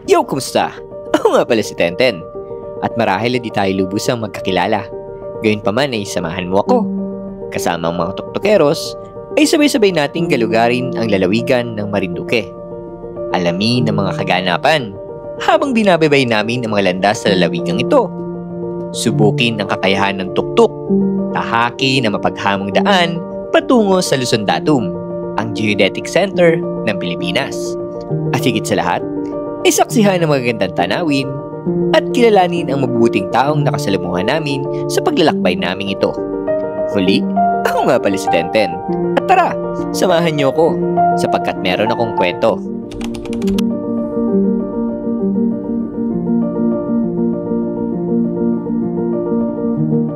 Yo, kumusta? Ako nga pala si Tenten. At marahil di tayo lubusang magkakilala. Gayunpaman ay samahan mo ako. Kasama ang mga tuktukeros, ay sabay-sabay nating galugarin ang lalawigan ng Marinduque. Alamin ang mga kaganapan habang binabaybay namin ang mga landas sa lalawigang ito. Subukin ang kakayahan ng tuktuk, tahaki na mapaghamong daan patungo sa Luzon Datum, ang Geodetic Center ng Pilipinas. At higit sa lahat, ay saksihan ng magagandang tanawin at kilalanin ang mabubuting taong nakasalamuhan namin sa paglalakbay naming ito. Huli, ako nga pala si Tenten. At tara, samahan niyo ako sapagkat meron akong kwento.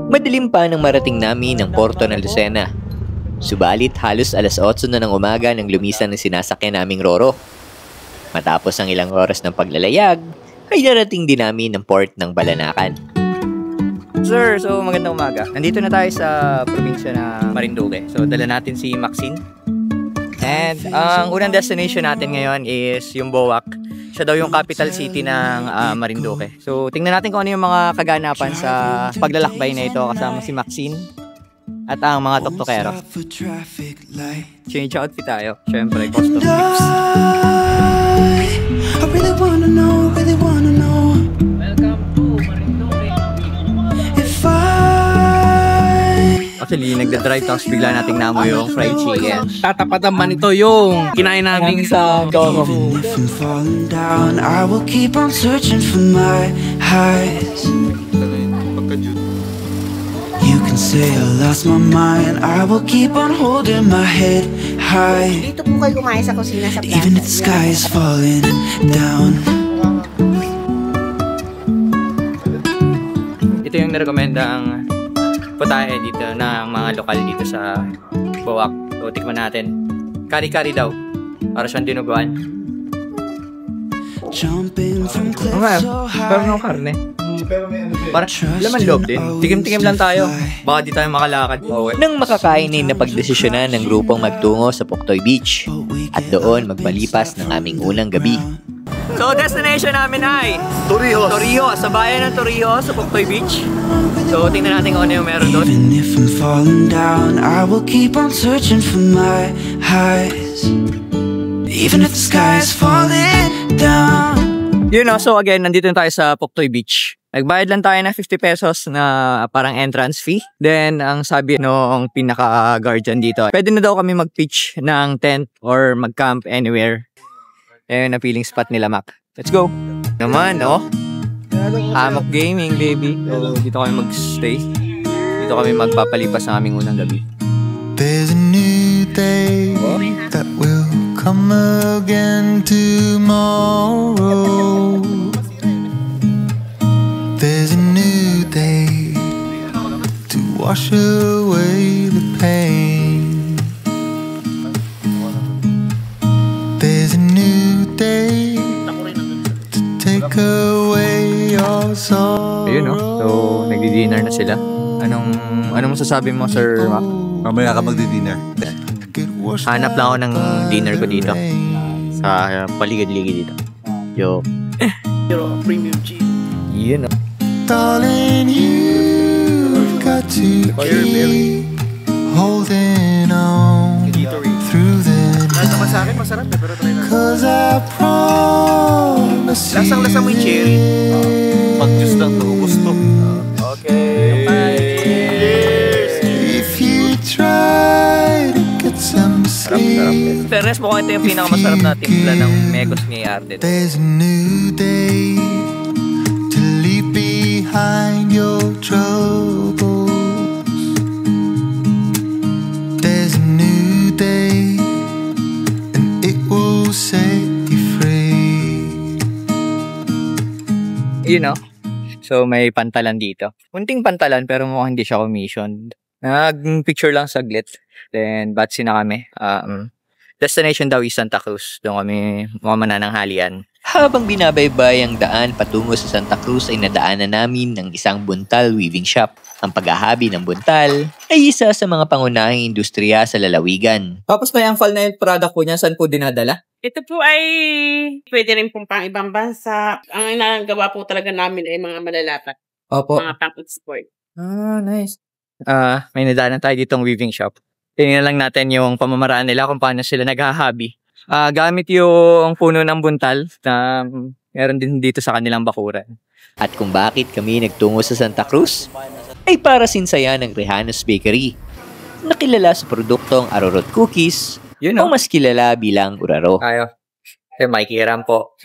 Madilim pa nang marating namin ang Porto ng Lucena. Subalit halos alas 8 na ng umaga nang lumisan ng sinasakyan naming Roro. Matapos ang ilang oras ng paglalayag, ay narating din namin ang port ng Balanacan. Sir, so magandang umaga. Nandito na tayo sa probinsya na Marinduque. So dala natin si Maxine. And ang unang destination natin ngayon is yung Boac. Siya daw yung capital city ng Marinduque. So tingnan natin kung ano yung mga kaganapan sa paglalakbay na ito kasama si Maxine at ang mga tuktokero. Change outfit tayo. Siyempre, custom tips. I really wanna know. Welcome to Marinduque. If I Actually, nagda-drive tapos bigla nating namoy yung fried chicken. Tatapatan man ito yung kinain natin sa even if I'm falling down, I will keep on searching for my highs. You can say I lost my mind, I will keep on holding my head high. Dito po kayo kumain sa kusina sa plaza. Even if the sky is falling down. Ito yung nirekomendang putahe dito ng mga lokal dito sa Boac. So, tikman natin. Kari-kari daw. Para siyang dinuguan. Jumping from cliffs so high. Pero no karne. Parang laman loob din. Tikim-tikim lang tayo. Baka di tayo makalakad. Nang makakain ay napagdesisyonan ng grupong magtungo sa Puktoy Beach at doon magpalipas ng aming unang gabi. So, destination namin ay Torrijos. Sa bayan ng Torrijos, sa Puktoy Beach. So, tingnan natin kung ano yung meron doon. Even if I'm falling down, I will keep on searching for my highs. Even if the sky is falling down. You know, so again, nandito na tayo sa Puktoy Beach. Nagbayad lang tayo ng 50 pesos na parang entrance fee. Then, ang sabi noong pinaka-guardian dito, pwede na daw kami mag-pitch ng tent or mag-camp anywhere. Ayun, napiling spot nila, Mac. Let's go! Naman, oh. Hammock gaming, baby. So, dito kami mag-stay. Dito kami magpapalipas ng aming unang gabi. There's a new day that will come again tomorrow. There's a new day to wash away the pain. There's a new day to take away your sorrow. Ayun, no? So, nagdi-dinner na sila. Anong masasabi mo, Sir Mac? Mamaya ka magdi-dinner. Hanap lang ako ng dinner ko dito. Sa paligid-ligid dito. Yo. premium cheese. Yun, no? Darling, you've got to keep holding on through the Naman sa akin, night. masarap eh, pero try na. 'Cause I promise you. Lasang-lasa mo yung cherry. Pag-juice lang to, gusto. If you try to get some sleep, Fairness, mukhang ito yung pinakamasarap na timpla ng Mekos ni Arte. there's a new day to leave behind your troubles. There's a new day and it will set you free. You know? So, may pantalan dito. Kunting pantalan, pero mukhang hindi siya commissioned. Nag-picture lang saglit. Then, batsi na kami. Destination daw is Santa Cruz. Doon kami mga manananghalian. Habang binabaybay ang daan patungo sa Santa Cruz ay nadaanan namin ng isang buntal weaving shop. Ang paghahabi ng buntal ay isa sa mga pangunahing industriya sa lalawigan. Tapos may angfal na yung product po niya, saan po dinadala? Ito po ay pwede rin pong pang ibang bansa. Ang inagawa po talaga namin ay mga malalapat. Opo. Mga pang-export. Nice. May nadaanan tayo ditong weaving shop. Tingnan lang natin yung pamamaraan nila kung paano sila naghahabi. Gamit yung puno ng buntal na meron din dito sa kanilang bakuran. At kung bakit kami nagtungo sa Santa Cruz, ay para sinsaya ng Rehanos Bakery, nakilala sa produktong arorot cookies, o mas kilala bilang uraro. Ayo. Mikey Ram po.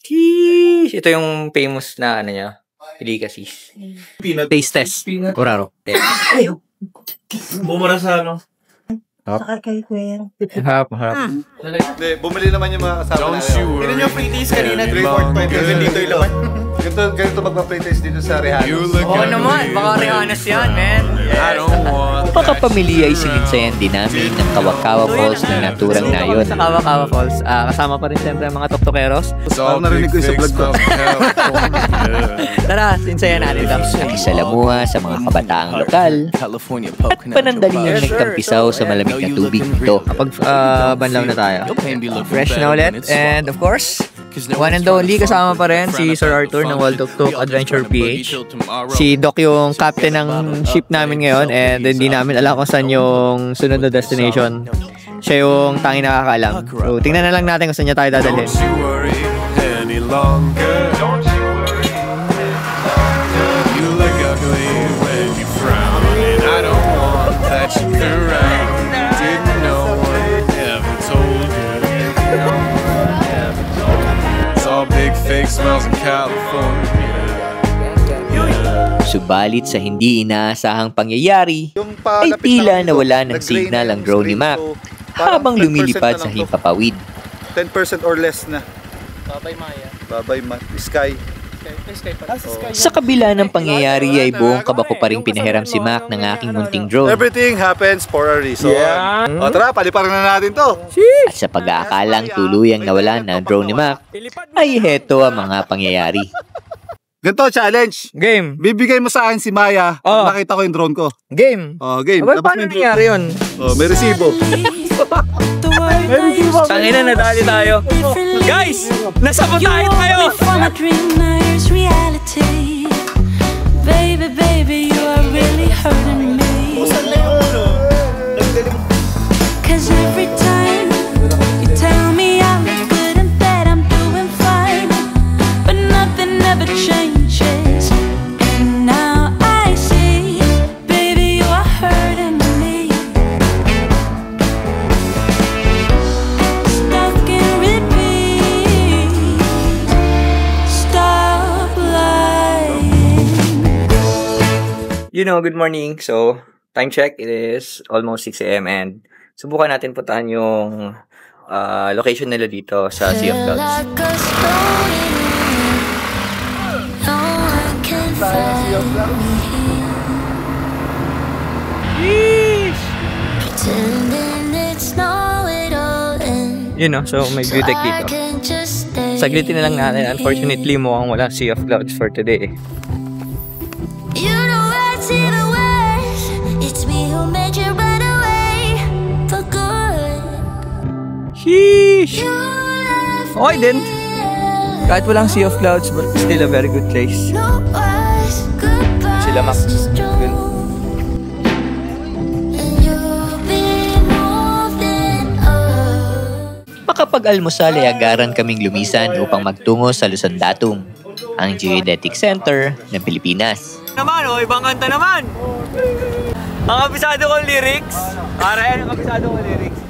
Sheesh! Ito yung famous na ano niya, delicacies. Taste test. Uraro. Bumara sa ano? Saka kay Kuya. Harap. Bumili naman yung mga kasama natin. Yun yung free taste kanina, 3/4 dito yung laman. Ganito magpa-play taste dito sa Rehanos. Oo naman, baka Rehanos yan, man. Makapamilya ay sininsayan din namin ng Kawakawa Falls na naturang nayon. Sa Kawakawa Falls, kasama pa rin siyempre ang mga toktokeros. Parang narinig ko yung sa vlog ko. Tara, sinsayan natin ito. Nakisalamuha sa mga kabataang lokal at panandaliang nagtampisaw sa malamig na tubig nito. Kapag banlaw na tayo. Fresh na ulit. And of course, one and only kasama pa rin si Sir Arthur ng Wild Tuk Adventure PH. Si Doc yung captain ng ship namin ngayon and hindi namin alam kung saan yung sunod na destination. Siya yung tanging nakakaalam. So, tingnan na lang natin kung saan niya tayo dadalhin. Subalit sa hindi inaasahang pangyayari, ay tila nawala ng signal ang drone ni Mac habang lumilipad sa himpapawid. 10% or less na. Babay Maya. Babay Sky. Sa kabila ng pangyayari ay buong kabako pa rin pinahiram si Mac ng aking munting drone. Everything happens for a reason. O tara, paliparan na natin to. At sa pag-aakalang tuluyang nawala na ang drone ni Mac, ay heto ang mga pangyayari. Ganito, challenge. Game. Bibigay mo sa akin si Maya pag nakita ko yung drone ko. Game. Game. Abay, paano nangyari yun? May resibo. Tangina, nadali tayo. Guys! Nasabotahin tayo! Baby, you are really hurting me. Cause every time you tell me I look good in bed, I'm doing fine. But nothing ever changes. And now I see, baby, you are hurting me. Stuck in repeat. Stop lying. Good morning. So, time check, it is almost 6 a.m. and subukan natin puntahan yung location nila dito sa Sea of Clouds. So may view deck dito. Saglitin na lang natin. Unfortunately, mukhang wala Sea of Clouds for today. Sheesh! Okay din. Kahit walang Sea of Clouds, but still a very good place. Sila Max. Good. Makapag-almusal ay agaran kaming lumisan upang magtungo sa Luzon Datum, ang Geodetic Center ng Pilipinas. Ibang kanta naman! Ang kabisado kong lyrics. Ang kabisado kong lyrics.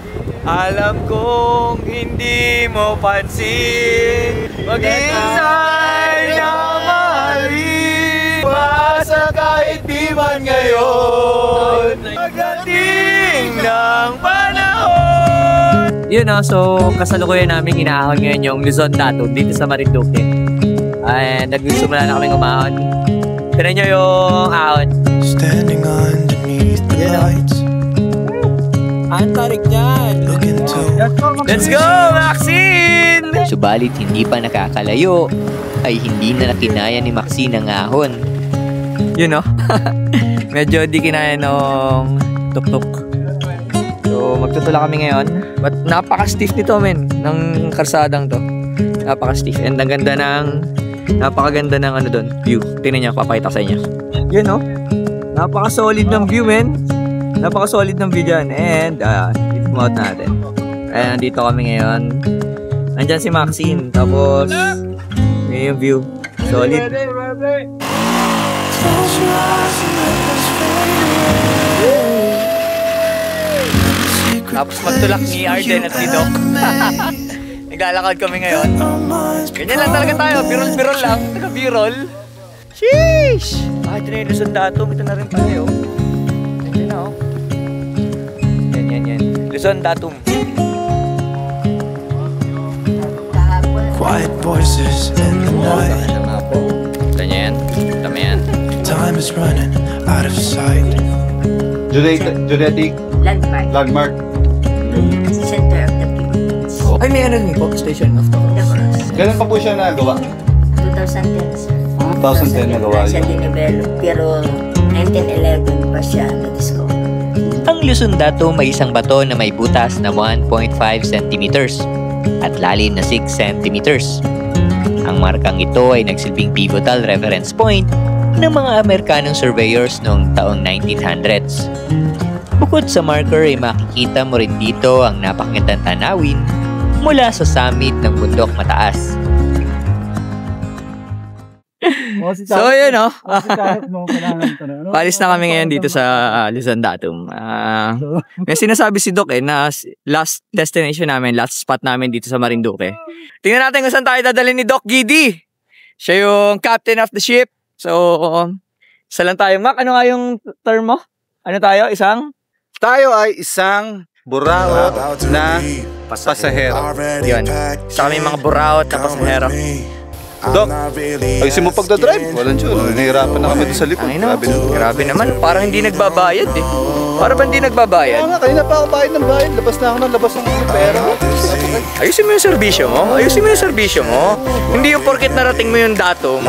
Alam kong hindi mo pansin, maghintay na mahalin, basta kahit di man ngayon, pagdating ng panahon. So kasalukuyan namin inaahon ngayon yung Luzon Datum dito sa Marinduque. And nagsimula na kami umahon. Tignan nyo yung ahon. Standing underneath the lights. Ang tarik niyan. Let's go, Maxine! Subalit hindi pa nakakalayo, ay hindi na nakinaya ni Maxine ang ahon. Medyo di kinaya nung tuk-tuk. So, So magtutula kami ngayon. But napaka-stiff nito men, ng karsadang to. Napaka-stiff. And ang ganda ng, napakaganda ng ano doon, view. Tingnan niyo, papakita ko sa inyo. Yun no? Napaka-solid ng view men. Napaka-solid ng view dyan. And i-zoom out natin. Ayan, nandito kami ngayon. Nandyan si Maxine. Tapos yun yung view. Solid. Tapos magtulak ni Arden at si Doc. Naglalakad kami ngayon. Ganyan lang talaga tayo. Birol-birol lang. Taga-birol. Sheesh! Ito na yung Luzon Datum. Ito na rin tayo. Ganyan na Yan. Luzon Datum. Quiet voices in the night. Ganyan. Tama yan. Time is running out of sight. Genetic landmark. Center of the Philippines. Ay, may ano po, station of the cross. Kailan pa po siya nagawa? 2010, sir. 2010 nagawa siya yun. dinevelop, pero 1911 pa siya na-discover. Ang Luzon Datum may isang bato na may butas na 1.5 centimeters at lalim na 6 centimeters. Ang markang ito ay nagsilbing pivotal reference point ng mga Amerikanong surveyors noong taong 1900s. Bukod sa marker ay makikita mo rin dito ang napakagandang tanawin mula sa summit ng bundok mataas. So yun palis na kami ngayon dito sa Luzon Datum. May sinasabi si Doc na last destination namin, last spot namin dito sa Marinduque. Tingnan natin kung saan tayo dadalhin ni Doc Gidi. Siya yung captain of the ship. So isa lang tayo. Mac, ano nga yung term mo? Ano tayo? Tayo ay isang buraot na pasahero. Yun. Sa kami mga buraot na pasahero. Doc, ayusin mo pagdadrive. Walang dyan. Nahihirapan na kami doon sa likod. Grabe naman. Parang hindi nagbabayad eh. Parang ba hindi nagbabayad? Kaya nga, kanina pa ako bayad ng bayad. Labas na ako ng labas ng pera. Ayusin mo yung serbisyo mo. Hindi yung porket narating mo yung datum,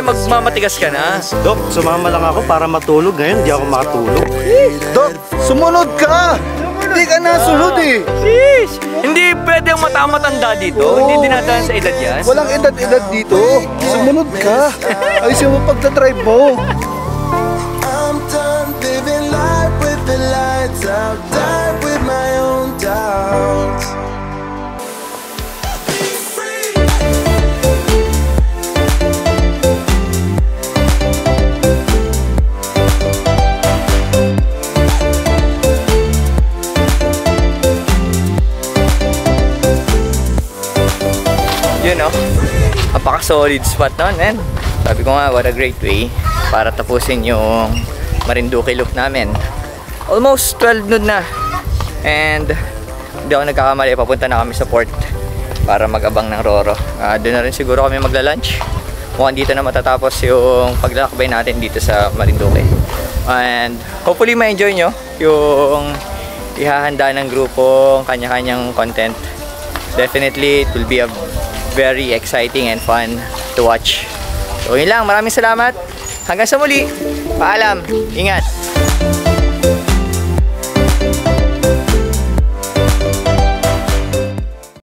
magmamatigas ka na. Dok, sumama lang ako para matulog. Ngayon, di ako makatulog. Doc, sumunod ka! Hindi ka nasunod eh! Sheesh! Hindi pwede ang matanda dito. Hindi dinadaan sa edad yan. Walang edad-edad dito. Sumunod ka. Ayusin mo pagdadrive mo. I'm done living life with the lights out, die with my own doubts. You know, napaka-solid spot nun, man. Sabi ko nga, what a great way para tapusin yung Marinduque loop namin. Almost 12 noon na. And hindi ako nagkakamali, papunta na kami sa port para mag-abang ng Roro. Doon na rin siguro kami magla-lunch. Mukhang dito na matatapos yung paglalakbay natin dito sa Marinduque. And hopefully ma-enjoy nyo yung ihahanda ng grupo, kanya-kanyang content. Definitely, it will be a very exciting and fun to watch. So yun lang, maraming salamat. Hanggang sa muli. Paalam. Ingat.